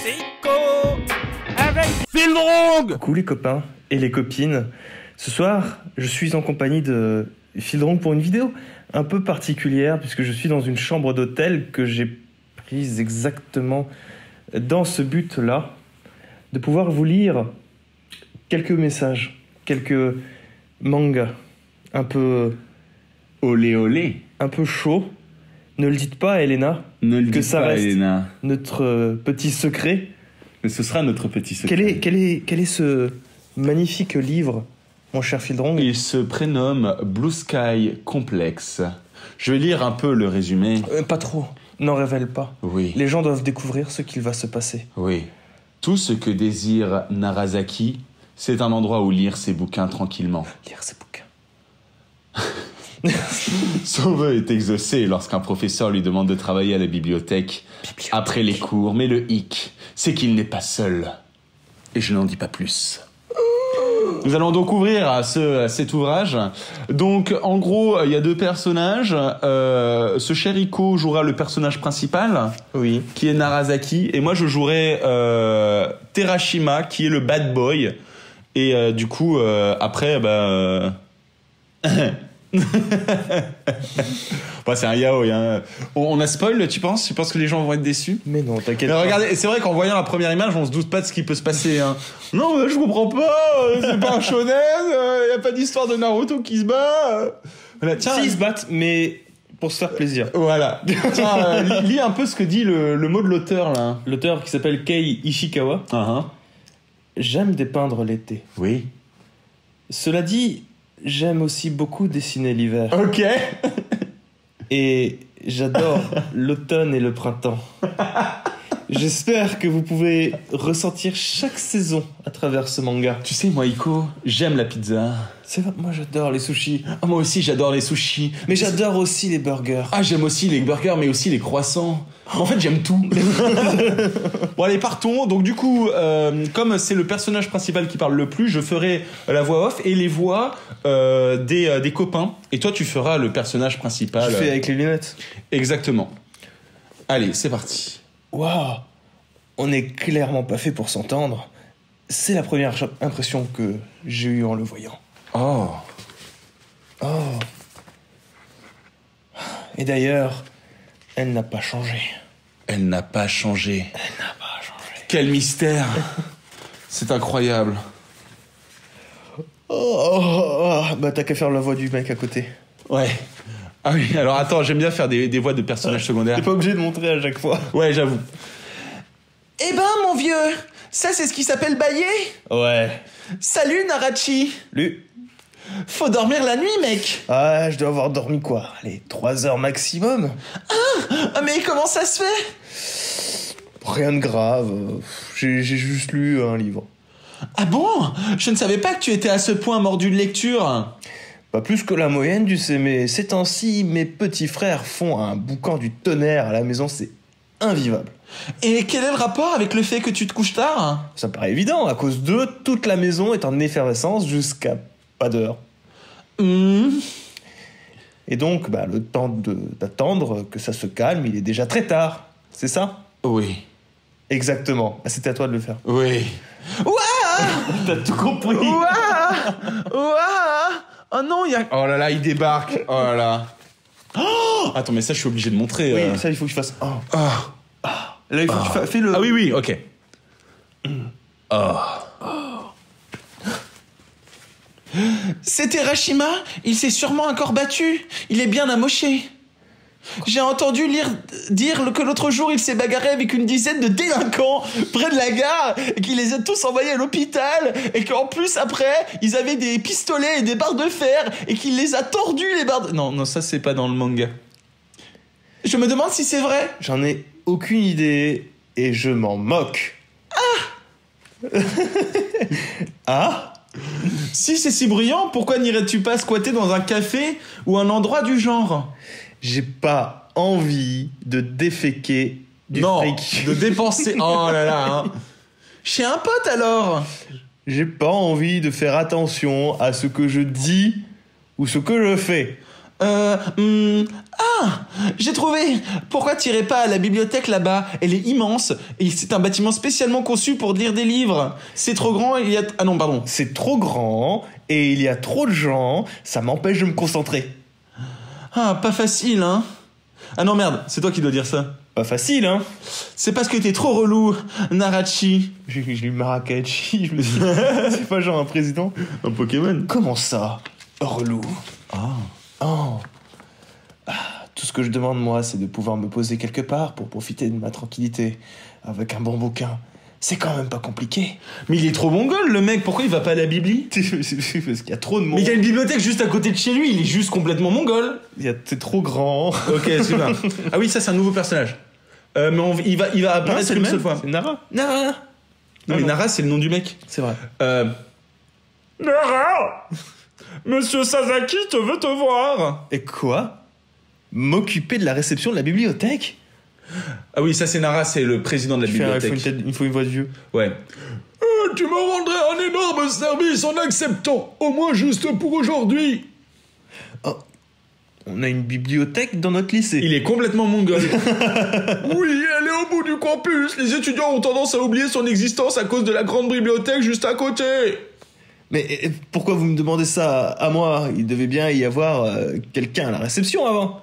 Psycho avec Fildrong. Coucou les copains et les copines. Ce soir, je suis en compagnie de Fildrong pour une vidéo un peu particulière puisque je suis dans une chambre d'hôtel que j'ai prise exactement dans ce but-là, de pouvoir vous lire quelques messages, quelques mangas un peu olé olé, un peu chaud. Ne le dites pas, Elena. Ne le que dites ça pas, reste Elena. Notre petit secret. Mais ce sera notre petit secret. Quel est ce magnifique livre, mon cher Fildrong? Il se prénomme Blue Sky Complex. Je vais lire un peu le résumé. Pas trop. N'en révèle pas. Oui. Les gens doivent découvrir ce qu'il va se passer. Oui. Tout ce que désire Narasaki, c'est un endroit où lire ses bouquins tranquillement. Lire ses bouquins. Son vœu est exaucé lorsqu'un professeur lui demande de travailler à la bibliothèque après les cours. Mais le hic, c'est qu'il n'est pas seul. Et je n'en dis pas plus. Nous allons donc ouvrir cet ouvrage. Donc, en gros, il y a deux personnages. Ce cher Iko jouera le personnage principal, Oui. qui est Narasaki. Et moi, je jouerai Terashima, qui est le bad boy. Et du coup, après, Bah, c'est un yaoi, hein. On a spoil, tu penses que les gens vont être déçus? Mais non, t'inquiète Mais pas. regardez, c'est vrai qu'en voyant la première image, on se doute pas de ce qui peut se passer, hein. Non, mais je comprends pas, c'est pas un shonen, y a pas d'histoire de Naruto qui se bat. Voilà, tiens, Si, ils se battent, mais pour se faire plaisir. voilà. Tiens, lis un peu ce que dit le mot de l'auteur, là. L'auteur qui s'appelle Kei Ishikawa. J'aime dépeindre l'été. Oui. Cela dit, j'aime aussi beaucoup dessiner l'hiver. Ok. Et j'adore l'automne et le printemps. J'espère que vous pouvez ressentir chaque saison à travers ce manga. Tu sais, moi, Iko, j'aime la pizza. C'est vrai, moi j'adore les sushis. Ah, moi aussi, j'adore les sushis. Mais j'adore aussi les burgers. Ah, j'aime aussi les burgers, mais aussi les croissants. En fait, j'aime tout. Bon, allez, partons. Donc, du coup, comme c'est le personnage principal qui parle le plus, je ferai la voix off et les voix des copains. Et toi, tu feras le personnage principal. Je fais avec les lunettes. Exactement. Allez, c'est parti. Waouh, on n'est clairement pas fait pour s'entendre. C'est la première impression que j'ai eue en le voyant. Oh. Oh. Et d'ailleurs, elle n'a pas changé. Elle n'a pas changé. Elle n'a pas changé. Quel mystère. C'est incroyable. Bah t'as qu'à faire la voix du mec à côté. Ouais. Ah oui, alors attends, j'aime bien faire des voix de personnages secondaires. T'es pas obligé de montrer à chaque fois. Ouais, j'avoue. Eh ben, mon vieux, ça c'est ce qui s'appelle bailler. Ouais. Salut, Narachi. Lu. Faut dormir la nuit, mec. Ah, je dois avoir dormi quoi? Allez, 3 heures maximum. Ah, mais comment ça se fait? Rien de grave. J'ai juste lu un livre. Ah bon? Je ne savais pas que tu étais à ce point mordu de lecture. Pas plus que la moyenne, tu sais, mais ces temps-ci, mes petits frères font un boucan du tonnerre à la maison, c'est invivable. Et quel est le rapport avec le fait que tu te couches tard? Ça paraît évident, à cause d'eux, toute la maison est en effervescence jusqu'à pas d'heure. Et donc, le temps d'attendre que ça se calme, il est déjà très tard. C'est ça? Oui. Exactement. C'était à toi de le faire. Oui. Ouah! T'as tout compris. Ouah! Ouah! Oh non, oh là là, il débarque. Oh là là. Oh, attends, mais ça, je suis obligé de montrer. Oui, ça, il faut que je fasse... Oh. Ah. Là, il faut que tu fais le... Ah oui, ok. Oh. C'est Terashima. Il s'est sûrement encore battu. Il est bien amoché. J'ai entendu dire que l'autre jour, il s'est bagarré avec une dizaine de délinquants près de la gare et qu'il les a tous envoyés à l'hôpital et qu'en plus, après, ils avaient des pistolets et des barres de fer et qu'il les a tordus, les barres de... Non, ça, c'est pas dans le manga. Je me demande si c'est vrai. J'en ai aucune idée et je m'en moque. Ah? Si c'est si brillant, pourquoi n'irais-tu pas squatter dans un café ou un endroit du genre? J'ai pas envie de déféquer du fric. De dépenser. Oh là là, hein. Chez un pote alors? J'ai pas envie de faire attention à ce que je dis ou ce que je fais. J'ai trouvé. Pourquoi t'irais pas à la bibliothèque là-bas? Elle est immense et c'est un bâtiment spécialement conçu pour lire des livres. C'est trop grand, il y a... Ah non, pardon. C'est trop grand et il y a trop de gens, ça m'empêche de me concentrer. Ah, pas facile, hein. Ah non, merde, c'est toi qui dois dire ça. Pas facile, hein. C'est parce que t'es trop relou, Narachi. J'ai lu Marrakech, je me suis dit, c'est pas genre un président? Un Pokémon. Comment ça? Relou. Oh. Tout ce que je demande, moi, c'est de pouvoir me poser quelque part pour profiter de ma tranquillité avec un bon bouquin. C'est quand même pas compliqué. Mais il est trop mongol, le mec. Pourquoi il va pas à la bibli? Parce qu'il y a trop de monde. Mais il y a une bibliothèque juste à côté de chez lui. Il est juste complètement mongol. C'est trop grand. Ok, super. Ah oui, ça, c'est un nouveau personnage. Mais il va apparaître une seule fois. C'est Nara. Non, mais Nara, c'est le nom du mec. C'est vrai. Nara, Monsieur Sasaki veut te voir. Et quoi? M'occuper de la réception de la bibliothèque? Ah oui, ça c'est Nara, c'est le président de la bibliothèque. Il faut une voix de vieux. Ouais. Tu me rendrais un énorme service en acceptant, au moins juste pour aujourd'hui. Oh. On a une bibliothèque dans notre lycée. Il est complètement mongol. Oui, elle est au bout du campus. Les étudiants ont tendance à oublier son existence à cause de la grande bibliothèque juste à côté. Mais pourquoi vous me demandez ça à moi? Il devait bien y avoir quelqu'un à la réception avant.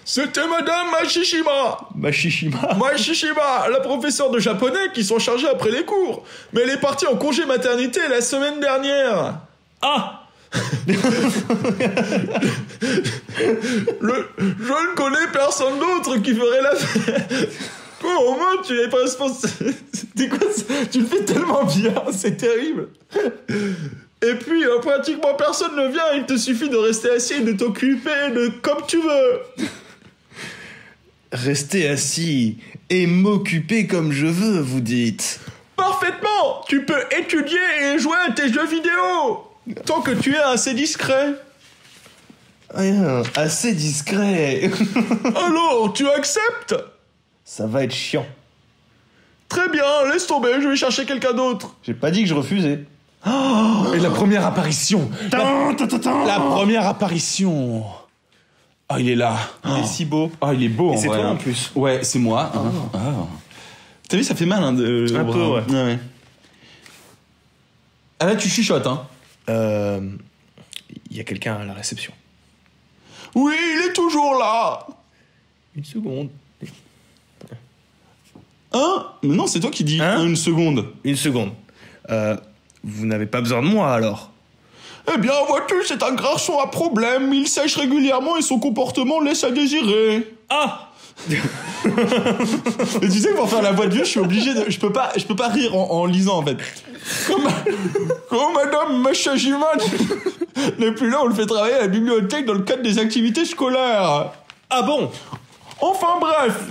C'était Madame Mashishima, la professeure de japonais qui sont chargés après les cours. Mais elle est partie en congé maternité la semaine dernière. Ah. Je ne connais personne d'autre qui ferait l'affaire. Toi, au moins, tu es pas responsable. C'est quoi ça? Tu le fais tellement bien, c'est terrible. Et puis, pratiquement personne ne vient. Il te suffit de rester assis et de t'occuper de comme tu veux. Rester assis et m'occuper comme je veux, vous dites? Parfaitement. Tu peux étudier et jouer à tes jeux vidéo. Tant que tu es assez discret. Rien, assez discret. Alors, tu acceptes? Ça va être chiant. Très bien, laisse tomber, je vais chercher quelqu'un d'autre. J'ai pas dit que je refusais. Oh, et la première apparition. La première apparition. Ah, il est là. Il est si beau. Ah, il est beau. Et c'est vrai, toi hein. en plus. Ouais, c'est moi. Hein. Ah. T'as vu, ça fait mal. Hein, un peu, ouais. Ouais. Ah là, tu chuchotes, hein. Il y a quelqu'un à la réception. Oui, il est toujours là. Une seconde. Hein? Mais non, c'est toi qui dis une seconde. Une seconde. Vous n'avez pas besoin de moi alors? Eh bien, vois-tu, c'est un garçon à problème. Il sèche régulièrement et son comportement laisse à désirer. Ah. Mais tu sais que pour faire la voix de vieux, je suis obligé de... Je peux pas rire en lisant, en fait. Quand Madame Mashajima n'est plus là, on le fait travailler à la bibliothèque dans le cadre des activités scolaires. Ah bon? Enfin bref,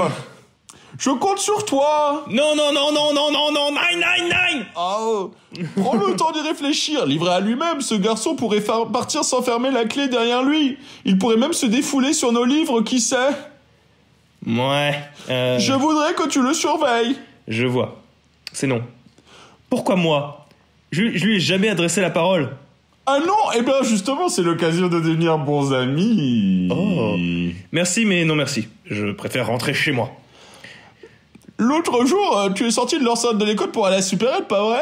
je compte sur toi. Non, nine. Oh, prends le temps d'y réfléchir. Livré à lui-même, ce garçon pourrait partir sans fermer la clé derrière lui. Il pourrait même se défouler sur nos livres, qui sait? Ouais. Je voudrais que tu le surveilles. Je vois. C'est non. Pourquoi moi? Je lui ai jamais adressé la parole. Ah non, eh bien justement, c'est l'occasion de devenir bons amis. Oh. Merci, mais non merci. Je préfère rentrer chez moi. L'autre jour, tu es sorti de l'enceinte de l'école pour aller à la supérette, pas vrai?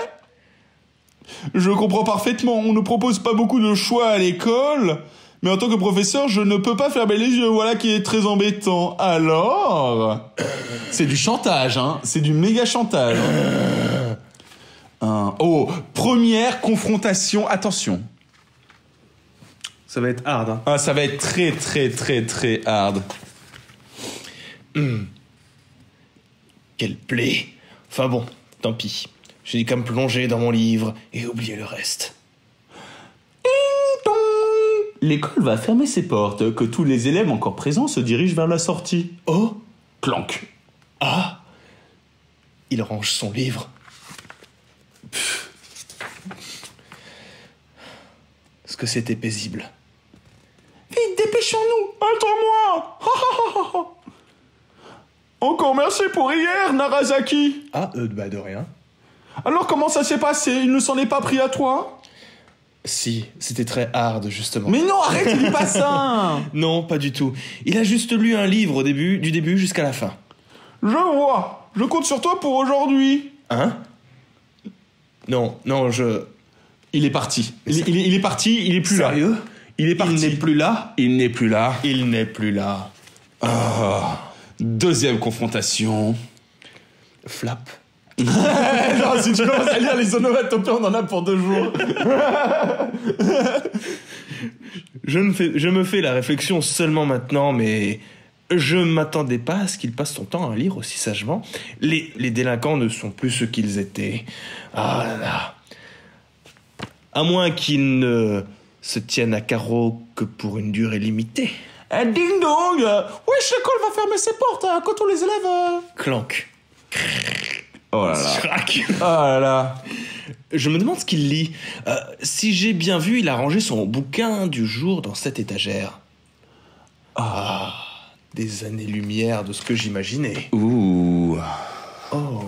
Je comprends parfaitement, on ne propose pas beaucoup de choix à l'école, mais en tant que professeur, je ne peux pas fermer les yeux, voilà qui est très embêtant. Alors... C'est du chantage, hein, c'est du méga chantage. Oh, première confrontation, attention. Ça va être hard, hein. Ah, ça va être très, très, très, très hard. Quelle plaie. Enfin bon, tant pis. J'ai qu'à me plonger dans mon livre et oublier le reste. L'école va fermer ses portes, que tous les élèves encore présents se dirigent vers la sortie. Oh. Clank. Ah. Il range son livre. Est-ce que c'était paisible? Vite, dépêchons-nous. Attends-moi. Encore merci pour hier, Narazaki. Ah, de rien. Alors comment ça s'est passé? Il ne s'en est pas pris à toi? Si, c'était très hard, justement. Mais non, arrête, tu lis pas ça. Non, pas du tout. Il a juste lu un livre du début jusqu'à la fin. Je vois. Je compte sur toi pour aujourd'hui. Hein? Non, Il est parti. Il est parti, il est plus Sérieux? là. Il est parti. Il n'est plus là? Il n'est plus là. Il n'est plus là. Deuxième confrontation. Flap. Non, si tu commences à lire les onomatopées, on en a pour 2 jours. Je me fais la réflexion seulement maintenant, mais je m'attendais pas à ce qu'il passe son temps à lire aussi sagement. Les délinquants ne sont plus ce qu'ils étaient. Ah là là. À moins qu'ils ne se tiennent à carreau que pour une durée limitée. Ding dong. Wesh, l'école va fermer ses portes quand on les élèves. Clank. Oh là là. Crac. Oh là là. Je me demande ce qu'il lit. Si j'ai bien vu, il a rangé son bouquin du jour dans cette étagère. Ah, des années-lumière de ce que j'imaginais. Ouh. Oh,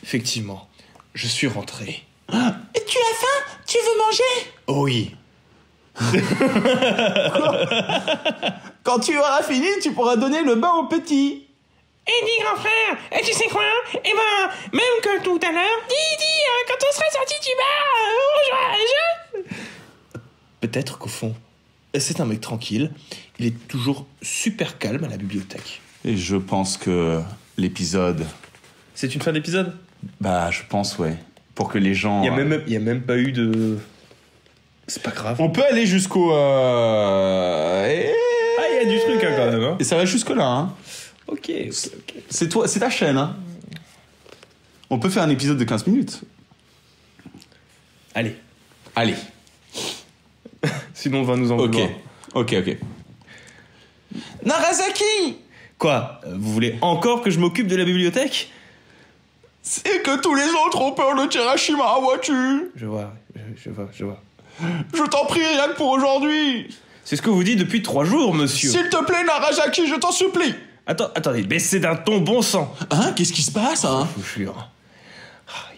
effectivement, je suis rentré. Et tu as faim? Tu veux manger? Oh oui. Quand tu auras fini, tu pourras donner le bain au petit. Et dis grand frère, et tu sais quoi? Eh ben, même que tout à l'heure, dis, quand on sera sorti du bar, Peut-être qu'au fond, c'est un mec tranquille. Il est toujours super calme à la bibliothèque. Et je pense que l'épisode... C'est une fin d'épisode? Bah, je pense, ouais. Pour que les gens... Il y a même pas eu de... C'est pas grave. On peut aller jusqu'au... Ah, il y a du truc quand même. Hein. Et ça va jusque-là, hein. Ok. C'est toi, c'est ta chaîne, hein. On peut faire un épisode de 15 minutes. Allez. Allez. Sinon on va nous en vouloir. Ok. Narazaki! Quoi? Vous voulez encore que je m'occupe de la bibliothèque? C'est que tous les autres ont peur de Terashima, vois-tu? Je vois. Je t'en prie, rien que pour aujourd'hui. C'est ce que vous dites depuis 3 jours, monsieur. S'il te plaît, Narazaki, je t'en supplie. Attendez, baissez d'un ton bon sang. Hein? Qu'est-ce qui se passe, hein? Je vous jure.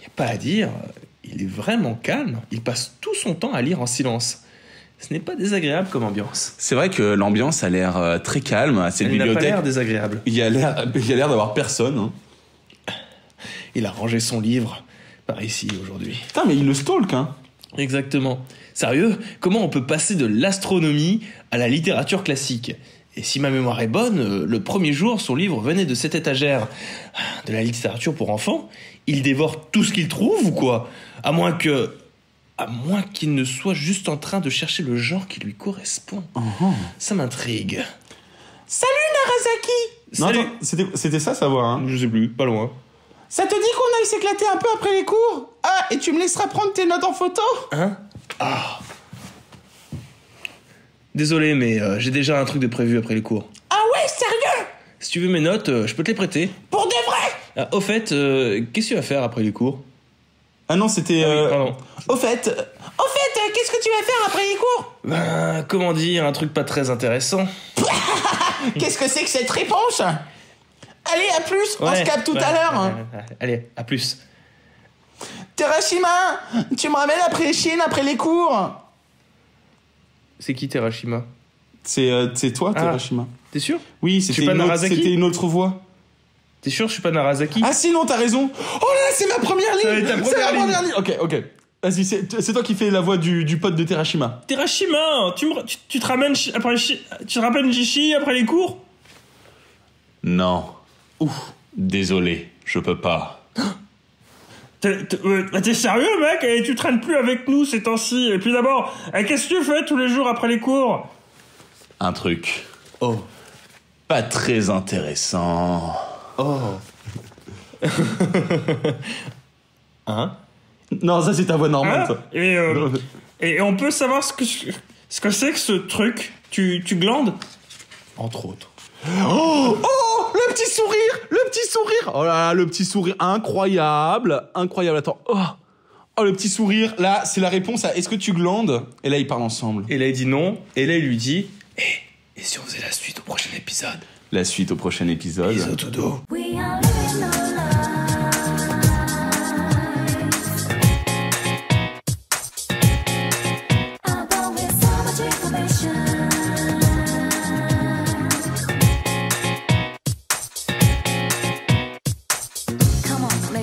Y a pas à dire, il est vraiment calme. Il passe tout son temps à lire en silence. Ce n'est pas désagréable comme ambiance. C'est vrai que l'ambiance a l'air très calme à cette Elle n'a pas bibliothèque. l'air désagréable. Il y a l'air d'avoir personne, hein. Il a rangé son livre par ici aujourd'hui. Putain, mais il le stalk, hein. Exactement. Sérieux, comment on peut passer de l'astronomie à la littérature classique? Et si ma mémoire est bonne, le premier jour, son livre venait de cette étagère. De la littérature pour enfants? Il dévore tout ce qu'il trouve ou quoi? À moins qu'il ne soit juste en train de chercher le genre qui lui correspond. Ça m'intrigue. Salut Narazaki! Non, Salut. attends, c'était ça, sa voix, hein. Je sais plus, pas loin. Ça te dit qu'on aille s'éclater un peu après les cours? Ah, et tu me laisseras prendre tes notes en photo? Hein? Ah. Désolé, mais j'ai déjà un truc de prévu après les cours. Ah ouais, sérieux? Si tu veux mes notes, je peux te les prêter. Pour de vrai? Au fait, qu'est-ce que tu vas faire après les cours? Ah non, c'était... Ah oui, pardon. Au fait, qu'est-ce que tu vas faire après les cours? Ben, comment dire, un truc pas très intéressant. Qu'est-ce que c'est que cette réponse? Allez, à plus, on se capte tout à l'heure. Allez, à plus. Terashima, tu me ramènes après Chine, après les cours? C'est qui Terashima? C'est toi, Terashima. T'es sûr? Oui, suis pas Narazaki? c'était une autre voix. T'es sûr je suis pas Narazaki? Ah si, non, t'as raison. Oh là là, c'est ma première ligne. Ça va être ta C'est première ma ligne. première ligne. Ok. Vas-y, c'est toi qui fais la voix du pote de Terashima. Terashima, tu te ramènes après, tu te rappelles Jishi après les cours? Non. Désolé, je peux pas. T'es sérieux, mec? Et tu traînes plus avec nous ces temps-ci. Et puis d'abord, qu'est-ce que tu fais tous les jours après les cours? Un truc. Oh. Pas très intéressant. Oh. Hein? Non, ça c'est ta voix normale, Hein? toi. Et on peut savoir ce que c'est que ce truc? Tu glandes? Entre autres. Oh, le petit sourire. Oh là là, le petit sourire incroyable. Attends. Oh, le petit sourire. Là, c'est la réponse à est-ce que tu glandes? Et là, ils parlent ensemble. Et là, il dit non. Et là, il lui dit et si on faisait la suite au prochain épisode? La suite au prochain épisode. Bisous, Dodo. We are living our lives.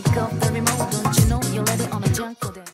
pick up the remote.